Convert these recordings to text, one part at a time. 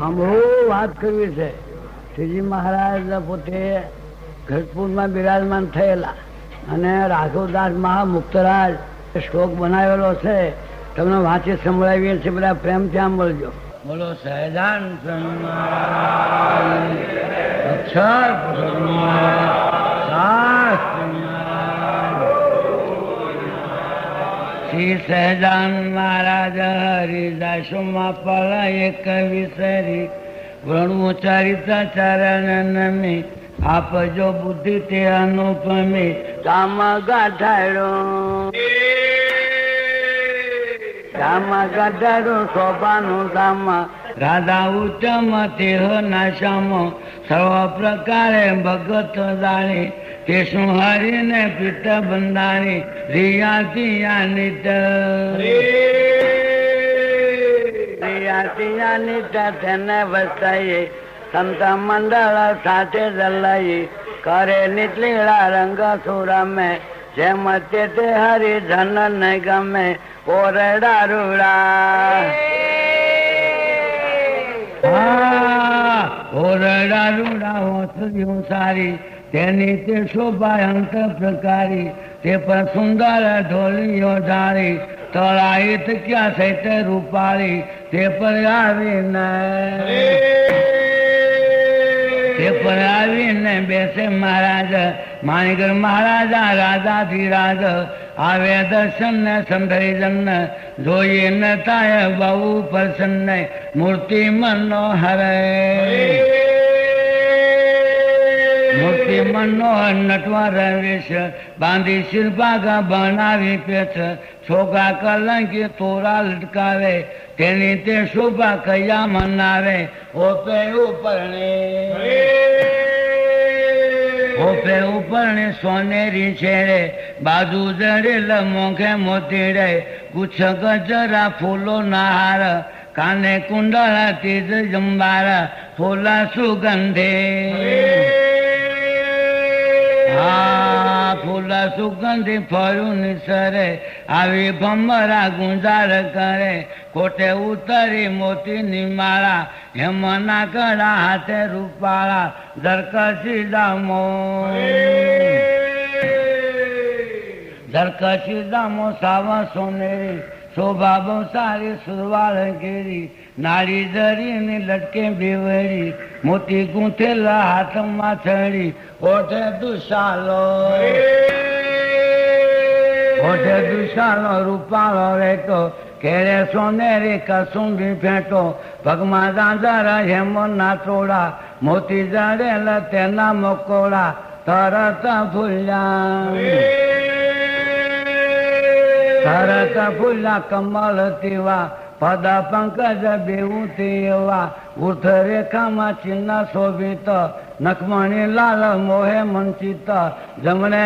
સાંભળવું વાત કરવી છે. શ્રીજી મહારાજ પોતે ગઢપુરમાં બિરાજમાન થયેલા અને રાઘવદાસ મહામુક્તરાજ શ્લોક બનાવેલો છે, તમને વાંચી સંભળાવીએ છીએ, બધા પ્રેમથી સાંભળજો. બોલો સહેજાન અક્ષર શ્રી સહેજાન મહારાજ હરિદાસોમાં પળા એક વિસરી વણવું ચરિત્રચરણ નમી આપજો બુદ્ધિ તે અનુપમી કામ ગાઢાડો શોભાનું ધામ રાધા ઉત્તમ તેહ નાશામ સર્વ પ્રકારે ભગત જાણી તે શું હરિને પિત બંધાણી રિયા નિત તેને વસાઈ સંત મંડળ સાથે જલાઈ કરે નીતલીળા રંગ સુરમે જેમ તે હરિ ધન ન ગમે ઓરડા રૂડા ઓરડા રૂડા હોસર્યું સારી તેની તે શોભા અંત પ્રકારી તે પર સુંદર ઢોલીઓ ધારી તળાઈત ક્યાં સહિત રૂપાળી તે પર આવીને બેસે મહારાજ માણિકર મહારાજા રાજાધિરાજ આવે દર્શન ને સંભળી જન જોઈએ ન થાય બહુ પ્રસન્ન મૂર્તિ મનોહર મૂર્તિ મનોહર નટવર વેશ બાંધી શિલ્પાગા બનાવી પેઠ છોકરા કલંકી તોરા લટકાવે તેની તે શોભા કયા મનાવે ઓપે ઉપરણે સોનેરી છેડે બાજુ જડેલ મોંઘે મોતીડે ગુચ્છ ગજરા ફૂલો ના હાર કાને કુંડળા તેજ જંબાર ફૂલા સુગંધે ફૂલા સુગંધી ફળું નિસરે આવી ભમરા ગુંજાર કરે કોટે ઉતરી મોતી ની માળા હેમના કડા હાથે રૂપાળા દરકસી દામો સાવા સોનેરી શોભા બહુ સારી સુરવાળ ઘેરી નાળી જરીને લટકે બેવડી મોતી ગૂંથેલા હાથમાં છડી ઓઠે દુશાલો રૂપાળો રેટો કેરે સોનેરી કસુંબી ફેંટો પગમાં દાંદરા હેમો ના તોડા મોતી જડેલા તેના મકોડા તરત ફૂલ્યા કમળ તેવા પદ પંકજ બેવું તેવા ઉર્થ રેખામાં ચિહ્ન શોભિત નખમણી લાલ મોહે મંચિત જમણે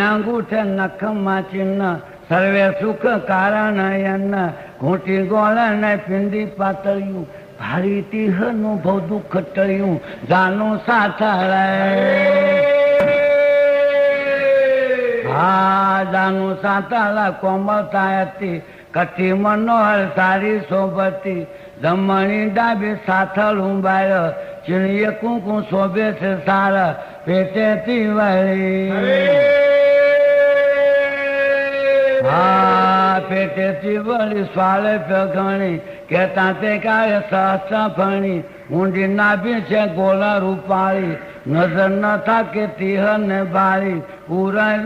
અંગૂઠે નખમાં ચિહ્ન સર્વે સુખ કારણ યન ઘૂંટી ગોળ ને પિંડી પાતળિયું ભારી તીહ નું બહુ દુઃખ ટળ્યું જાનું સાથળે જાનું સાતાલા કોમળતા હતી કઠી મનોહર સારી શોભતી જમણી ડાબી સાથળ ઉંબાય ચીણીએ કુંકુ શોભે છે સાર પેટેથી વળી પેટેથી વળી સ્વાલે ઘણી કેતા તે કાળે સહસ્ર ફણી ઊંડી નાભી છે ગોળા રૂપાળી નજર ન થાકે તીહ ને બાળી પૂરા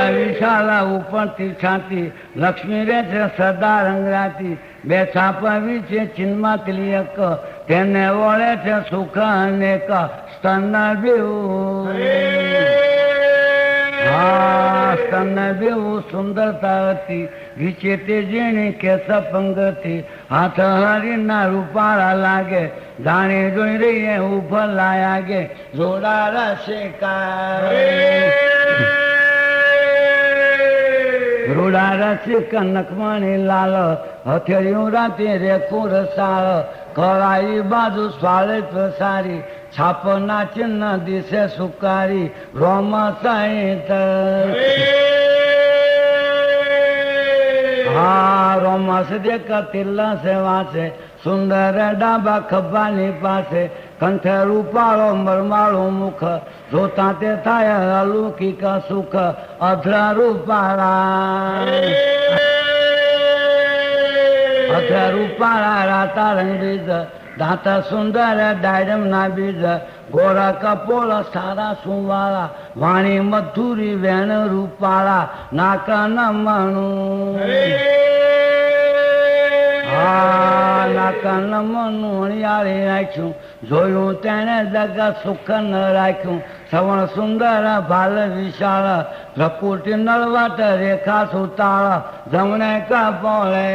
વિશાળા ઉપરથી છાતી લક્ષ્મી રે છે સદા રંગરાતી બે છાપવી છે ચિન્મા તિલક તેને વળે છે સુખ અનેક સ્તન બેવું સુંદરતા હતી વિચે તે જેણી કેસ પંગથી હાથ હરીના રૂપાળા લાગે જાણી જોઈ રહીએ ઉભા લાગે જોડા રૂડા રસિક નખમણી લાલ હથેળિયું રાતે રેખું રસાળ કરાઈ બાજુ સ્વાલે પ્રસારી છાપના ચિહ્ન દિશે સુકારી રોમ સાહિત મસ્ત દેખ તિલ્લા સે વાંચે સુંદર ડાબા ખભાની પાસે કંઠે રૂપાળો મરમાળો મુખ જોતા તે થાય અલૌકિક સુખ અધરા રૂપાળા અધરા રૂપાળા રાતા રંગ બીજ દાંત સુંદર ડાયરમ ના બીજ ગોરા કપોળ સારા સુવાળા વાણી મધુરી વેણ રૂપાળા નાક નમણું નાક નમણું અણિયાળી રાખ્યું જોયું તેને જગત સુખ ન રાખ્યું શ્રવણ સુંદર ભાલ વિશાળ પ્રકૃતિ નળવટ રેખા સુતાળ જમણે કપોળે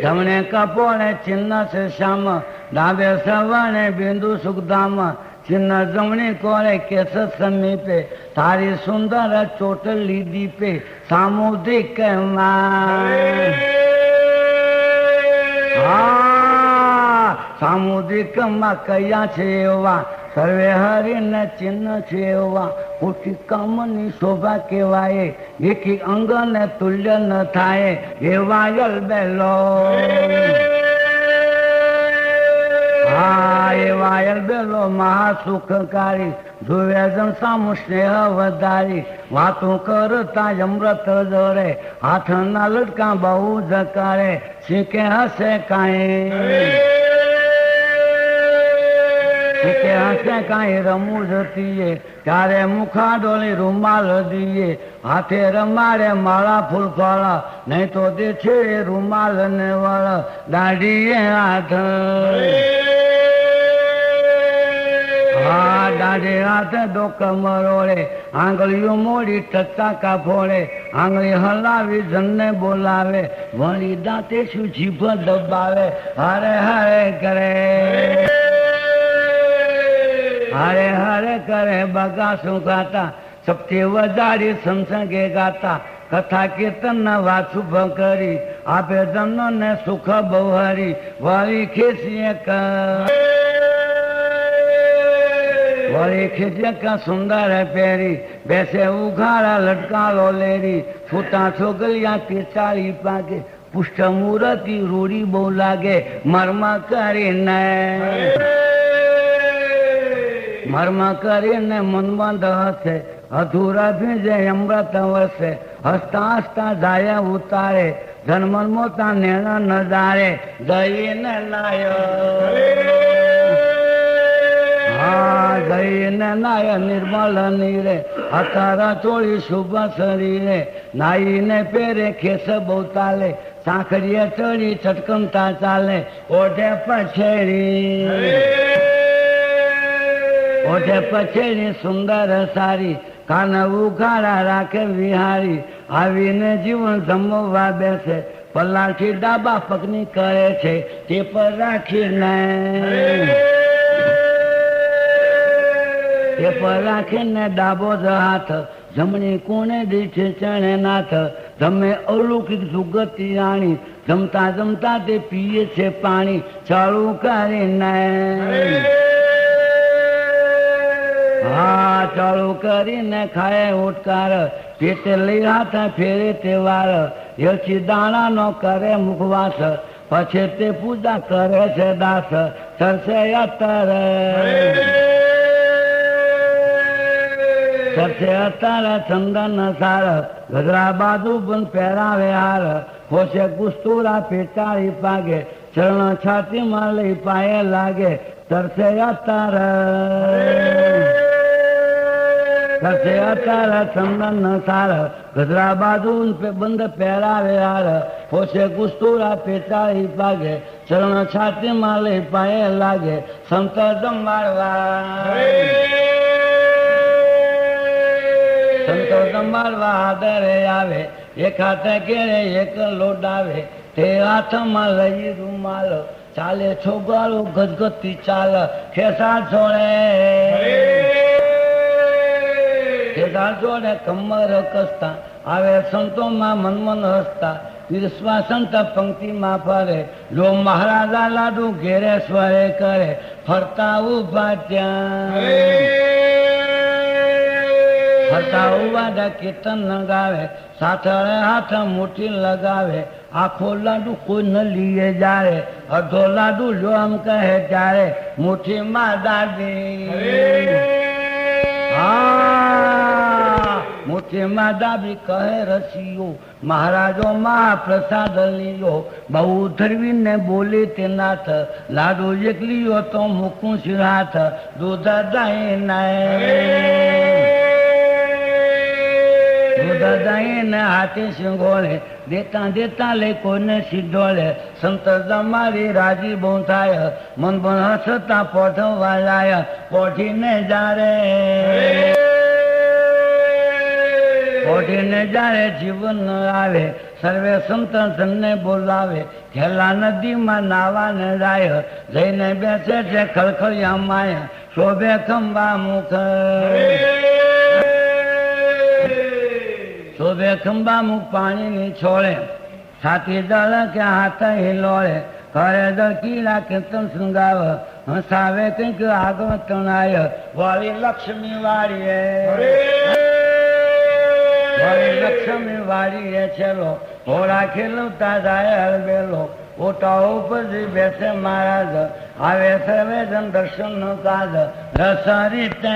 જમણે કપોળે ચિહ્ન છે શ્યામ ડાબે સવર્ણે બિંદુ સુખધામ ચિહ્ન જમણી કોળે કેસ સમીપે તારી સુંદર ચોટલી દીપે સામુદ્રિક સામુદ્રિક માં કયા છે એવા સર્વે હરિને ચિહ્ન છે એવા કોટી કામની શોભા કહેવાય એકી અંગ ને તુલ્ય ન થાય એવા યલબેલો એવા યલબેલો મહાસુખકારી જોવે જન સામુ સ્નેહ વધારી વાતો કરતા અમૃત જોડે હાથના લટકા બહુ જકારે શીખે હશે કાંઈ રમું જતીએ ત્યારે મુખા ડોલી રૂમાલ દીએ હાથે રમાડે માળા ફૂલ ફળ નહીં તો દે છે રૂમાલ ને વળ દાઢીએ હાથ દાઢે હાથ ડોક મરોડે આંગળીઓ મોડી ટચાકા ફોડે આંગળી હલાવી જનને બોલાવે વળી દાંતે શું જીભ દબાવે હરે હરે કરે હરે હરે કરે બગાસું ગાતા સપથી વધારી સંસંગે ગાતા કથા કીર્તન ના વાસુભ કરી આપે જન્મ ને સુખ બહુ હરી વળી ખેસીએ વળી ખેસીએ સુંદર પહેરી બેસે ઉઘાડા લટકાલો લેરી છૂટા છોકરિયા પિચાળી પાકે પુષ્ટ મૂર્તિ રૂડી બહુ લાગે મર્મ કરીને મનબંધ હશે અધૂરા ભીંજે અમૃત વસે હસતા હસતા જાય ઉતારે જન્મન મોતા નેણ નજારે જઈને નાય નિર્મલ નીરે હતારા ચોળી શુભ શરીરે નાઈને પેરે ખેસ બહુ ચાલે સાંકડીએ ચડી છટકમતા ચાલે ઓઢે પછેડી સુંદર સારી કાન ઉઘાડા રાખે વિહારી આવીને જીવન જમવા બેસે પલાઠી ડાબા પગની કરે છે તે પર રાખીને ડાબો જ હાથ જમણી કોણે દીઠે ચણે નાથ જમે અલૌકિક સુગતિ રાણી જમતા જમતા તે પીએ છે પાણી ચાલુ કરીને ચાલુ કરીને ખાય ઉટકાર પેટે લઈ હાથ ફેરે તે વાર યછી દાણા નો કરે મુખવાસ પછી તે પૂજા કરે છે દાસ સરસે અત્યારે ચંદન સાર ગજરા બાજુ બંધ પહેરાવે હાર હોશે કુસ્તુરા પેટાળી પાગે ચરણ છાતીમાં લઈ પાયે લાગે સરસે અત્યારે ચંદન સાર ગજરા બાજુ બંધ પહેરાવે હાર હોશે કુસ્તુરા પેટાળી પાગે ચરણ છાતીમાં લઈ પાયે લાગે સંત સંભાળવા આદરે આવે એક હાથે કેળે એક લોડાવે તે હાથમાં લઈ રૂમાલ ચાલે છોકરો ગજગતી ચાલ ખેસા જોડે કમર કસતા આવે સંતોમાં મનમન હસતા વિશ્વા સંત પંક્તિમાં ફરે લો મહારાજા લાડુ ઘેરે સ્વરે કરે ફરતા ઉભા ત્યાં હરતા ઉવાડા કીર્તન ગાવે, સાથળે હાથ મુઠ્ઠી લગાવે, આખો લાડુ કોઈ ન લીએ જારે, અડધો લાડુ લ્યો આમ કહે ત્યારે મુઠ્ઠીમાં દાદી મુઠ્ઠીમાં દાબી કહે રસીઓ, મહારાજો મહાપ્રસાદ લીયો, બહુ ધરવીને બોલી તે નાથ, લાડુ એક લીયો તો મૂકું છું હાથ, દૂધ દહીં ને હાથે સિંગોળે, દેતા દેતા લે કોઈને સીધોળે, સંત તમારી રાજી બહુ થાય, મન બન હસતા પોઢવા લાય, પોઢીને જારે પોઢીને જારે જીવન આવે, સર્વે સંત ધનને બોલાવે, ખેલા નદીમાં નાવાને જાય, જઈને બેસે છે ખળખળિયા માય, શોભે ખંભા મુખ શોભે ખંભા મુખ પાણીની છોડે, છાતી દળ કે હાથ હિલોળે, કરે દળ કીડા કીર્તન શૃંગાવ, હસાવે કંઈક આગળ તણાય, વાળી લક્ષ્મી વાળીએ લક્ષ્મી વાળીએ છેલો, ઘોડા ખેલવતા જાય હલબેલો, ઓટા ઉપર બેસે મહારાજ, આવે સર્વે જન દર્શન નો કાજ, રસ રીતે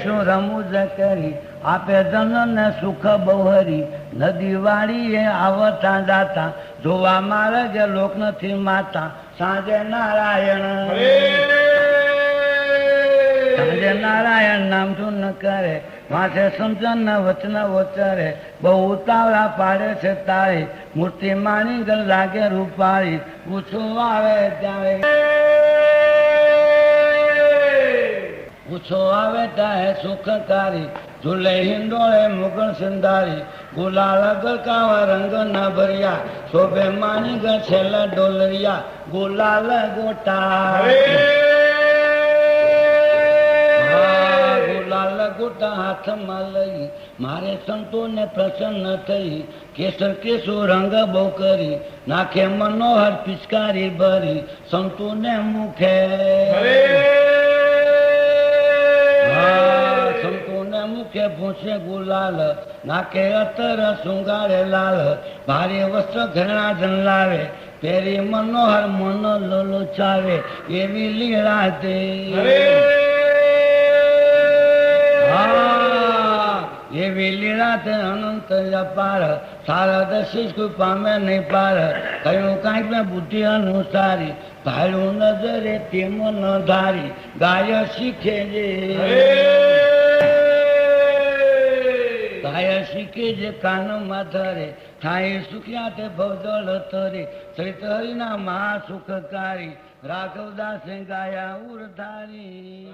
શું રમૂજ કરી, આપે જન ને સુખ બહરી, નદી વાળીએ આવતા જાતા, જોવા માર્ગ લોક નથી માતા, સાંજે નારાયણ નામ ધૂન કરે, માથે સમજન વચન વચરે, બહુ ઉતાવળા પાડે છે તાળી, મૂર્તિ માણી ગલ લાગે રૂપાળી, પૂછું આવે ત્યારે પૂછો આવે ત્યાં સુખકારી, ઝૂલે હિંડોળે મુગલ સિંધારી, ગુલાલ ગરકાવા રંગ ના ભર્યા, શોભે માણી ગ છેલ્લા ડોલરિયા, ગુલાલ ગોટા ગુલાલ ગોટા હાથમાં લઈ, મારે સંતોને પ્રસન્ન થઈ, કેસર કેસુ રંગ બહુ કરી, નાખે મનોહર પિચકારી ભરી, સંતોને મુખે સંતોને મુખે ભૂસે ગુલાલ, નાકે અતર શૃંગારે લાલ, ભારે વસ્ત્ર ઘરણા જન લાવે, પેરી મનોહર મન લોચાવે, એવી લીલા તે એવી લીલા તે અનંત અપાર, સારદ શિષ્ક પામે નહીં પાર, કયું કાંઈક ને બુદ્ધિ અનુસારી, ભાડું નજરે તેમ ન ધારી, ગાય શીખે જે કાનમાં ધરે, થાય સુખ્યા તે ભવદળ તરે, ચરિત હરિના મહાસુખકારી, રાઘવદાસે ગાયા ઉરધારી.